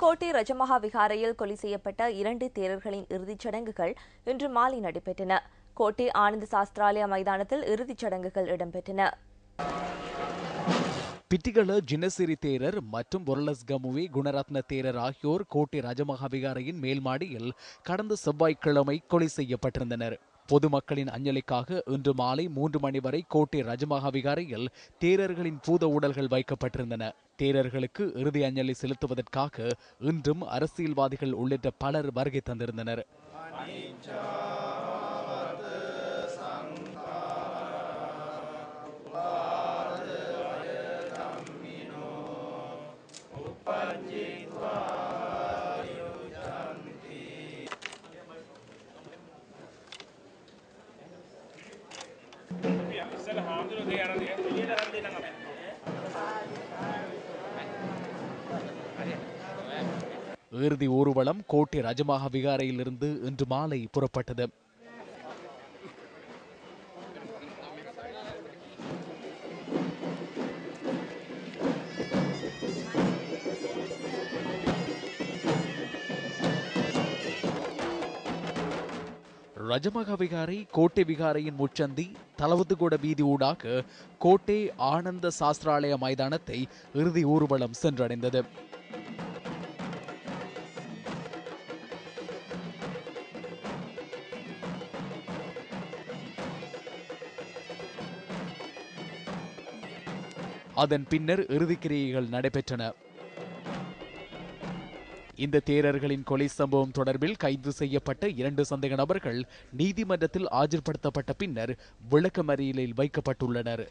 கோட்டை ரஜமஹா விகாரையில் கொலை செய்யப்பட்ட 2 தேரர்களின் இறுதிச் சடங்குகள் இன்று மாலை நடைபெற்றன. கோட்டை ஆனந்த சாஸ்திராலய மைதானத்தில் இறுதிச் சடங்குகள் இடம்பெற்றன. பிட்டிகள ஜினசிரி தேரர் மற்றும் பொரலஸ்கமுவே குணரத்ன தேரர் ஆகியோர் கோட்டை ரஜமஹா விகாரையின் மேல்மாடியில் கடந்த செவ்வாய்க்கிழமை கொலை செய்யப்பட்டிருந்தனர். பொதுமக்களின் அஞ்சலிக்காக இன்று மாலை 3 மணி வரை கோட்டை ரஜமஹா விகாரையில் தேரர்களின் பூத உடல்கள் வைக்கப்பட்டிருந்தன. தேரர்களுக்கு இறுதி அஞ்சலி செலுத்துவதற்காக இன்றும் அரசியல்வாதிகள் உள்ளிட்ட பலர் வருகை தந்திருந்தனர். இறுதி ஊர்வலம் கோட்டை ரஜமஹா விகாரையிலிருந்து இன்று மாலை புறப்பட்டது. ரஜமஹா விகாரை கோட்டை விகாரையின் முச்சந்தி தலவத்துகூட வீதி ஊடாக கோட்டை ஆனந்த சாஸ்திராலய மைதானத்தை இறுதி ஊர்வலம் சென்றடைந்தது. அதன் பின்னர் இறுதிக்கிரியைகள் நடைபெற்றன. இந்த தேரர்களின் கொலை சம்பவம் தொடர்பில் கைது செய்யப்பட்ட 2 சந்தேக நபர்கள் நீதிமன்றத்தில் ஆஜர்படுத்தப்பட்ட பின்னர் விளக்கமறியலில் வைக்கப்பட்டுள்ளனர்.